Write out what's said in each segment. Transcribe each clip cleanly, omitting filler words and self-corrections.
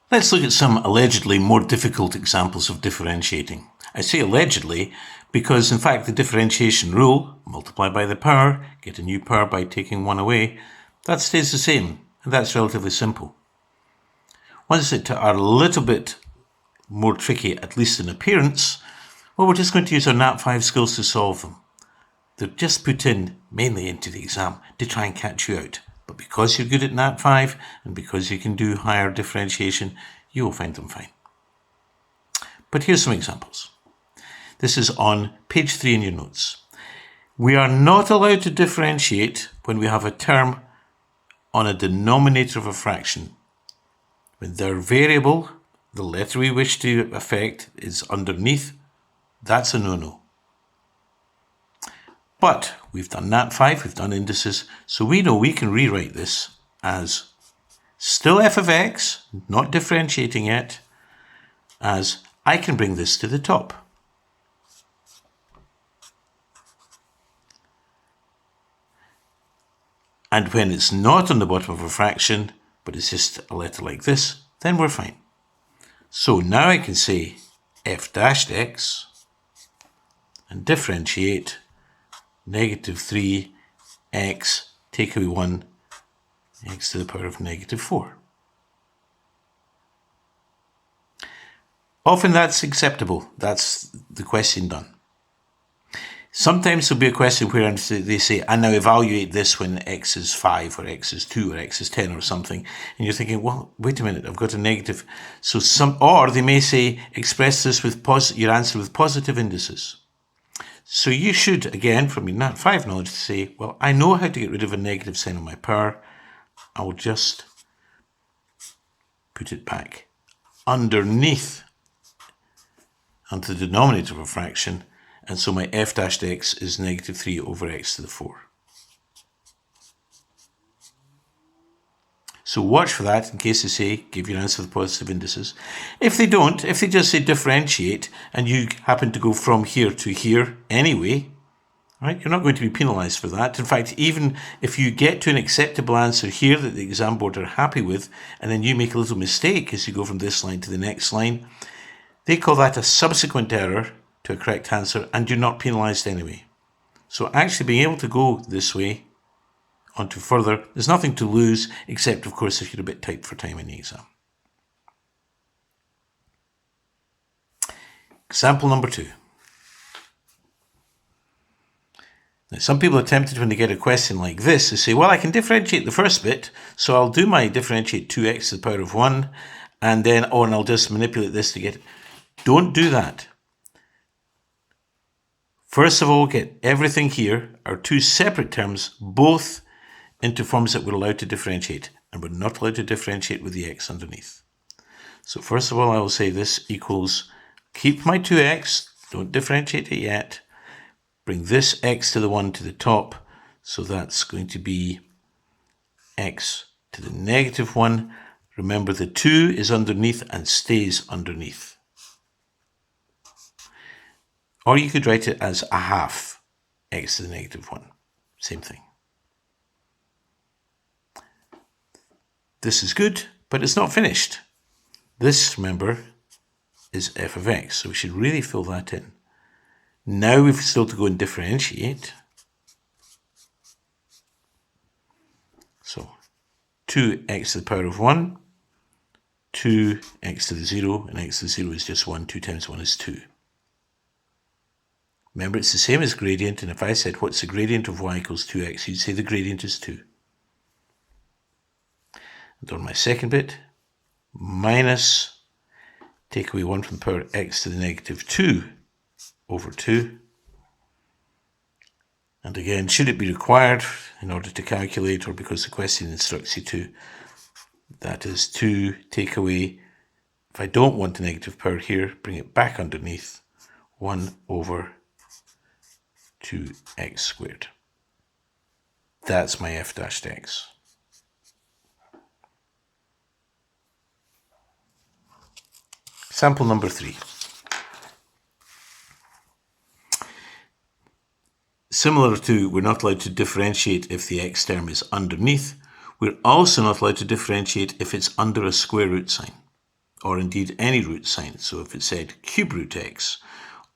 Let's look at some allegedly more difficult examples of differentiating. I say allegedly because, in fact, the differentiation rule, multiply by the power, get a new power by taking one away, that stays the same, and that's relatively simple. Ones that are a little bit more tricky, at least in appearance, well, we're just going to use our Nat5 skills to solve them. They're just put in mainly into the exam to try and catch you out. But because you're good at Nat5 and because you can do higher differentiation, you will find them fine. But here's some examples. This is on page 3 in your notes. We are not allowed to differentiate when we have a term on a denominator of a fraction. When their variable, the letter we wish to affect, is underneath, that's a no-no. But we've done Nat5, we've done indices, so we know we can rewrite this as still f of x, not differentiating yet, as I can bring this to the top. And when it's not on the bottom of a fraction, but it's just a letter like this, then we're fine. So now I can say f dashed x and differentiate negative 3 x, take away 1, x to the power of negative 4. Often that's acceptable. That's the question done. Sometimes there'll be a question where they say, I now evaluate this when x is 5 or x is 2 or x is 10 or something. And you're thinking, well, wait a minute, I've got a negative. Or they may say, express this with your answer with positive indices. So you should, again, from your Nat5 knowledge, say, well, I know how to get rid of a negative sign on my power. I'll just put it back underneath onto the denominator of a fraction. And so my f dashed x is negative 3 over x to the 4. So watch for that in case they say, give your answer with positive indices. If they don't, if they just say differentiate, and you happen to go from here to here anyway, right, you're not going to be penalized for that. In fact, even if you get to an acceptable answer here that the exam board are happy with, and then you make a little mistake as you go from this line to the next line, they call that a subsequent error to a correct answer, and you're not penalized anyway. So actually being able to go this way on to further, there's nothing to lose, except of course if you're a bit tight for time in the exam. Example number 2. Now some people are tempted when they get a question like this to say, well, I can differentiate the first bit, so I'll do my differentiate 2x to the power of 1, and then, and I'll just manipulate this to get it. Don't do that. First of all, get everything here, our two separate terms, both into forms that we're allowed to differentiate, and we're not allowed to differentiate with the x underneath. So first of all, I will say this equals, keep my 2x, don't differentiate it yet, bring this x to the 1 to the top, so that's going to be x to the negative 1. Remember the 2 is underneath and stays underneath. Or you could write it as a half x to the negative 1, same thing. This is good, but it's not finished. This, remember, is f of x, so we should really fill that in. Now we've still to go and differentiate. So 2x to the power of 1, 2x to the 0, and x to the 0 is just 1, 2 times 1 is 2. Remember, it's the same as gradient, and if I said, what's the gradient of y equals 2x, you'd say the gradient is 2. And on my second bit, minus, take away 1 from the power x to the negative 2 over 2. And again, should it be required in order to calculate, or because the question instructs you to, that is 2 take away, if I don't want the negative power here, bring it back underneath, 1 over 2x squared. That's my f dashed x. Example number 3. Similar to we're not allowed to differentiate if the x term is underneath, we're also not allowed to differentiate if it's under a square root sign. or indeed any root sign. So if it said cube root x,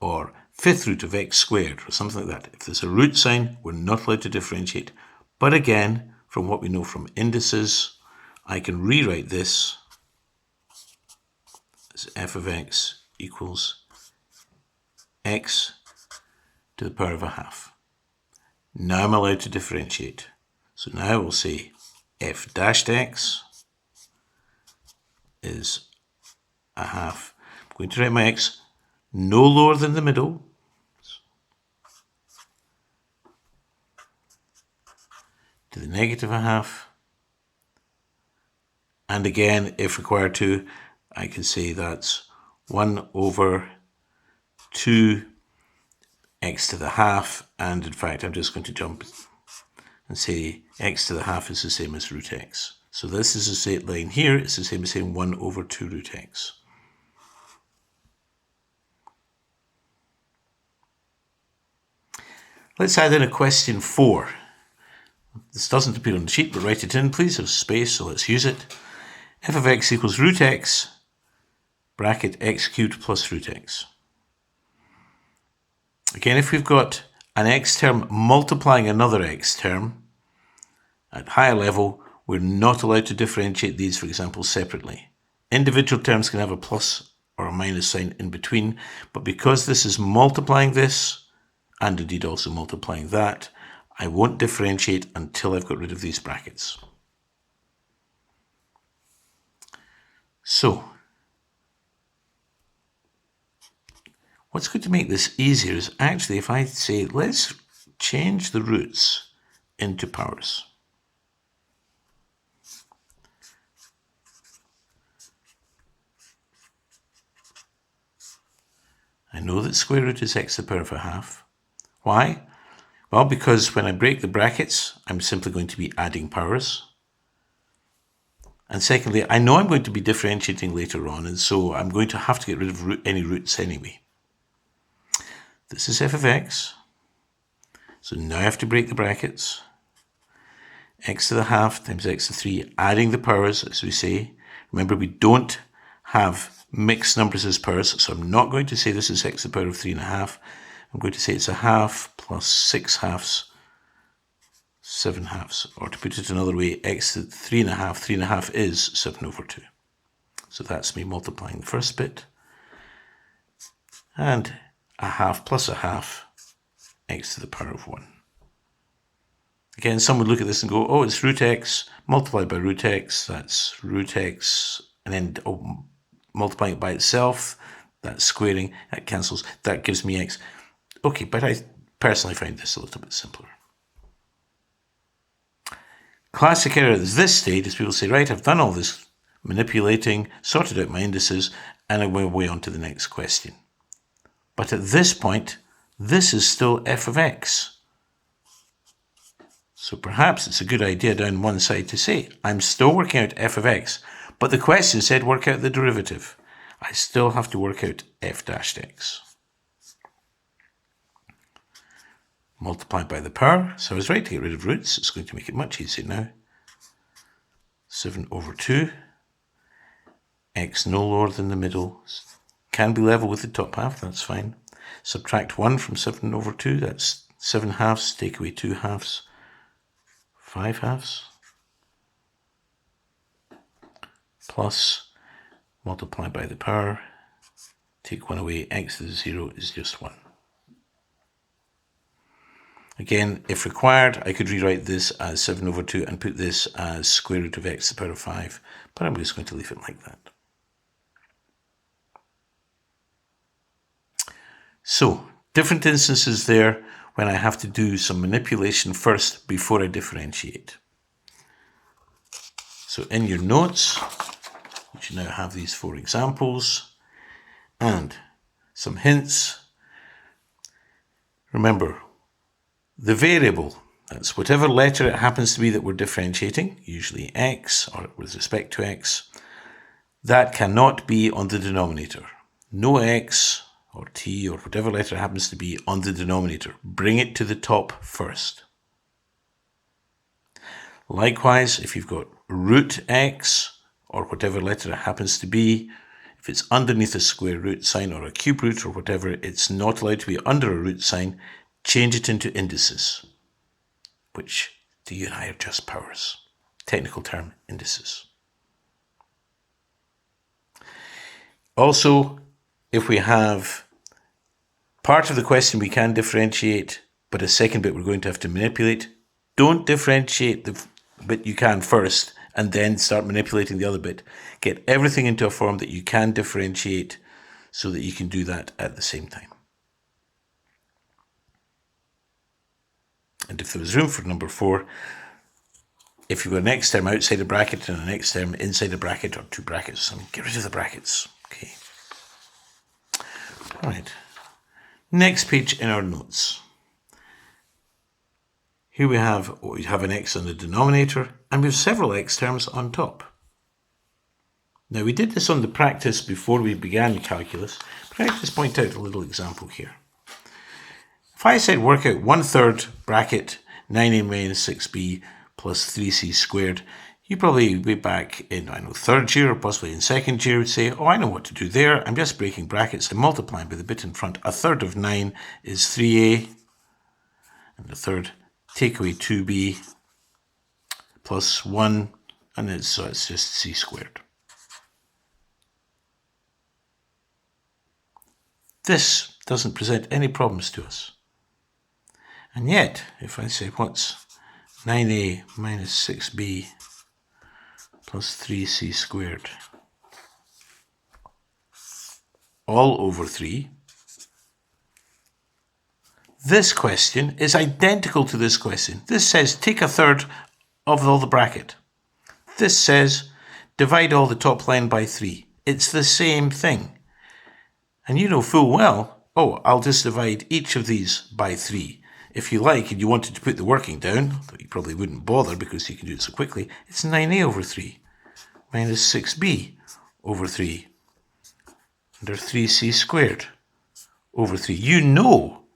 or fifth root of x squared, or something like that, if there's a root sign, we're not allowed to differentiate. But again, from what we know from indices, I can rewrite this as f of x equals x to the power of a half. Now I'm allowed to differentiate. So now we'll say f dashed x is a half. I'm going to write my x no lower than the middle. To the negative a half. And again, if required to, I can say that's 1 over 2 x to the half. And in fact, I'm just going to jump and say x to the half is the same as root x. So this is the same line here. It's the same as saying 1 over 2 root x. Let's add in a question 4. This doesn't appear on the sheet, but write it in, please. There's space, so let's use it. F of x equals root x, bracket x cubed plus root x. Again, if we've got an x term multiplying another x term at higher level, we're not allowed to differentiate these, for example, separately. Individual terms can have a plus or a minus sign in between, but because this is multiplying this, and indeed also multiplying that, I won't differentiate until I've got rid of these brackets. So, what's going to make this easier is actually if I say, let's change the roots into powers. I know that square root is x to the power of a half. Why? Well, because when I break the brackets, I'm simply going to be adding powers. And secondly, I know I'm going to be differentiating later on, and so I'm going to have to get rid of any roots anyway. This is f of x. So now I have to break the brackets. X to the half times x to 3, adding the powers, as we say. Remember, we don't have mixed numbers as powers, so I'm not going to say this is x to the power of 3.5. I'm going to say it's a half plus 6 halves, 7 halves. Or to put it another way, x to 3.5, 3.5 is 7 over 2. So that's me multiplying the first bit. And a half plus a half, x to the power of 1. Again, some would look at this and go, oh, it's root x multiplied by root x. That's root x. And then multiplying it by itself, that's squaring, that cancels. That gives me x. Okay, but I personally find this a little bit simpler. Classic error at this stage is people say, right, I've done all this manipulating, sorted out my indices, and I went away on to the next question. But at this point, this is still f of x. So perhaps it's a good idea down one side to say, I'm still working out f of x, but the question said work out the derivative. I still have to work out f dashed x. Multiplied by the power, so I was right to get rid of roots. It's going to make it much easier now. 7 over 2, x no lower than the middle, can be level with the top half, that's fine. Subtract 1 from 7 over 2, that's 7 halves, take away 2 halves, 5 halves, plus multiply by the power, take 1 away, x to the 0 is just 1. Again, if required, I could rewrite this as 7 over 2 and put this as square root of x to the power of 5, but I'm just going to leave it like that. So, different instances there when I have to do some manipulation first before I differentiate. So in your notes, you should now have these 4 examples and some hints. Remember, the variable, that's whatever letter it happens to be that we're differentiating, usually x or with respect to x, that cannot be on the denominator. No x or t or whatever letter it happens to be on the denominator. Bring it to the top first. Likewise, if you've got root x or whatever letter it happens to be, If it's underneath a square root sign or a cube root or whatever, it's not allowed to be under a root sign. Change it into indices, which to you and I are just powers. Technical term, indices. Also, if we have part of the question we can differentiate, but a second bit we're going to have to manipulate, don't differentiate the bit you can first and then start manipulating the other bit. Get everything into a form that you can differentiate so that you can do that at the same time. And if there was room for number 4, if you've got an x term outside a bracket and an x term inside a bracket or 2 brackets or something, get rid of the brackets. Okay. All right. Next page in our notes. Here we have an x on the denominator and we have several x terms on top. Now we did this on the practice before we began calculus, but I'll just point out a little example here. If I said work out 1/3 bracket 9a minus 6b plus 3c squared, you probably be back in, third year or possibly in second year would say, oh, I know what to do there. I'm just breaking brackets and multiplying by the bit in front. 1/3 of 9 is 3a, and 1/3 take away 2b plus 1, and so it's just c squared. This doesn't present any problems to us. And yet, if I say what's 9a minus 6b plus 3c squared all over 3, this question is identical to this question. This says take 1/3 of all the bracket. This says divide all the top line by 3. It's the same thing. And you know full well, oh, I'll just divide each of these by 3. If you like, and you wanted to put the working down, though you probably wouldn't bother because you can do it so quickly, it's 9a over 3 minus 6b over 3 under 3c squared over 3. You know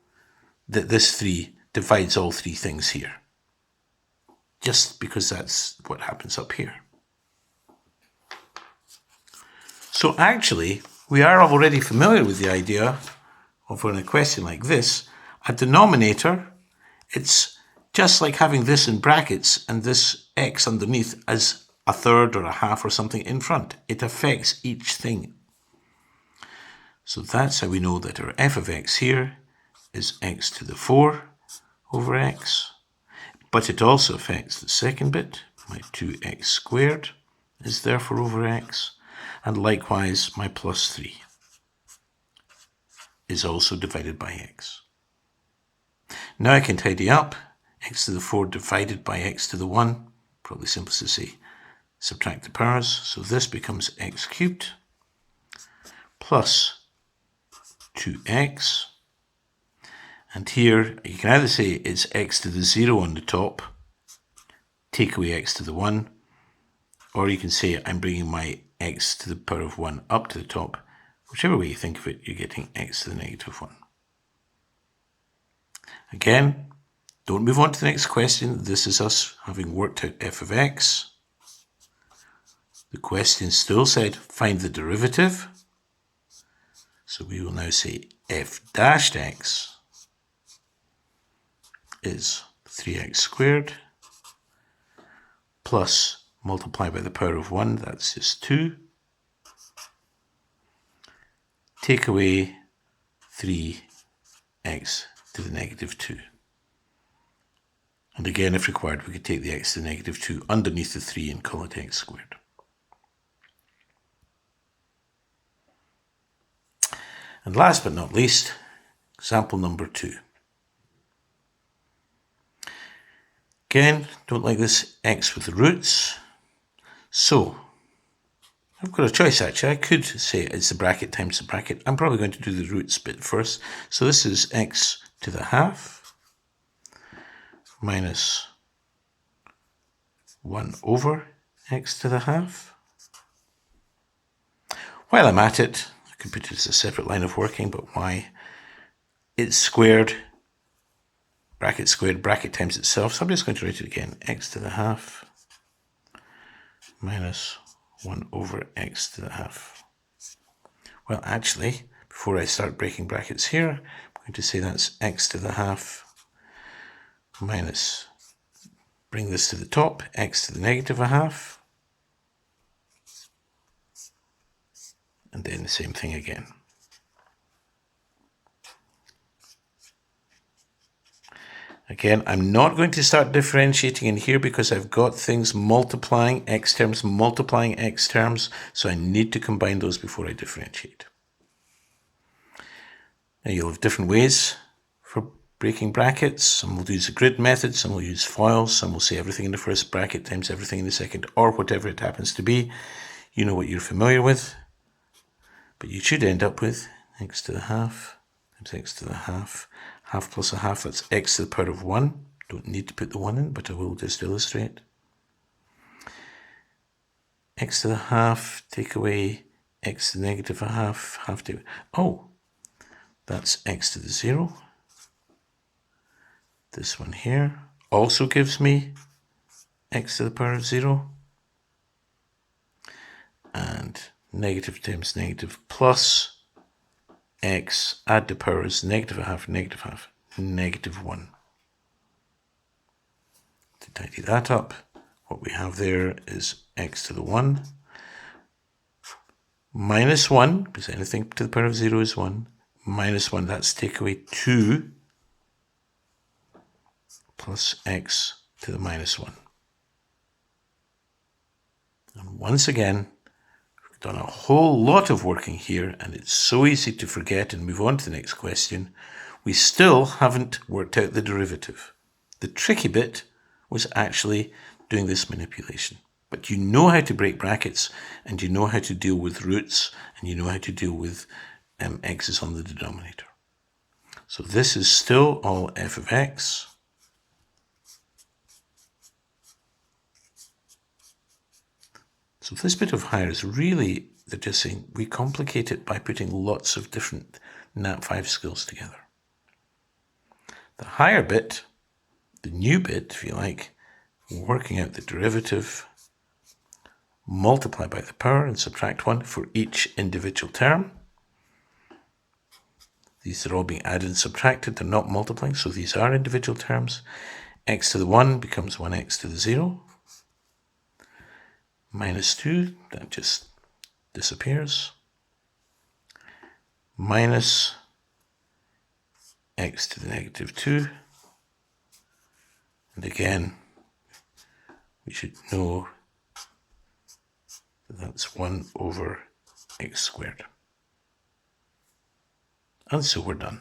that this 3 divides all 3 things here, just because that's what happens up here. So actually, we are already familiar with the idea of in a question like this, a denominator, it's just like having this in brackets and this x underneath as 1/3 or 1/2 or something in front. It affects each thing. So that's how we know that our f of x here is x to the 4 over x. But it also affects the second bit. My 2x squared is therefore over x. And likewise, my plus 3 is also divided by x. Now I can tidy up. X to the 4 divided by x to the 1. Probably simplest to say subtract the powers. So this becomes x cubed plus 2x. And here you can either say it's x to the 0 on the top, take away x to the 1, or you can say I'm bringing my x to the power of 1 up to the top. Whichever way you think of it, you're getting x to the negative 1. Again, don't move on to the next question. This is us having worked out f of x. The question still said find the derivative. So we will now say f dashed x is 3x squared plus multiply by the power of 1, that's just 2. Take away 3x to the negative 2. And again, if required, we could take the x to the negative 2 underneath the 3 and call it x squared. And last but not least, example number 2. Again, don't like this x with the roots. So, I've got a choice actually. I could say it's the bracket times the bracket. I'm probably going to do the roots bit first. So this is x to the half minus 1 over x to the half. While I'm at it, I could put it as a separate line of working, but why? It's squared, bracket times itself. So I'm just going to write it again. X to the half minus 1 over x to the half. Well, actually, before I start breaking brackets here, I'm going to say that's x to the half minus, bring this to the top, x to the negative a half, and then the same thing again. Again, I'm not going to start differentiating in here because I've got things multiplying x terms, so I need to combine those before I differentiate. Now you'll have different ways for breaking brackets. Some will use the grid method, some will use FOIL, some will say everything in the first bracket times everything in the second, or whatever it happens to be. You know what you're familiar with, but you should end up with x to the half times x to the half. Half plus a half, that's x to the power of 1. Don't need to put the 1 in, but I will just illustrate. X to the half, take away x to the negative a half, oh, that's x to the 0. This one here also gives me x to the power of 0. And negative times negative plus x, add the powers, negative a half, negative 1. To tidy that up, what we have there is x to the 1 minus 1, because anything to the power of 0 is 1, minus 1, that's take away 2 plus x to the minus 1. And once again, we've done a whole lot of working here, and it's so easy to forget and move on to the next question. We still haven't worked out the derivative. The tricky bit was actually doing this manipulation. But you know how to break brackets, and you know how to deal with roots, and you know how to deal with x's on the denominator. So this is still all f of x. So this bit of higher is really, they're just saying, we complicate it by putting lots of different nat5 skills together. The higher bit, the new bit, if you like, working out the derivative, multiply by the power and subtract 1 for each individual term. These are all being added and subtracted, they're not multiplying, so these are individual terms. X to the 1 becomes 1x to the 0. Minus 2, that just disappears. Minus x to the negative 2. And again, we should know that that's 1 over x squared. And so we're done.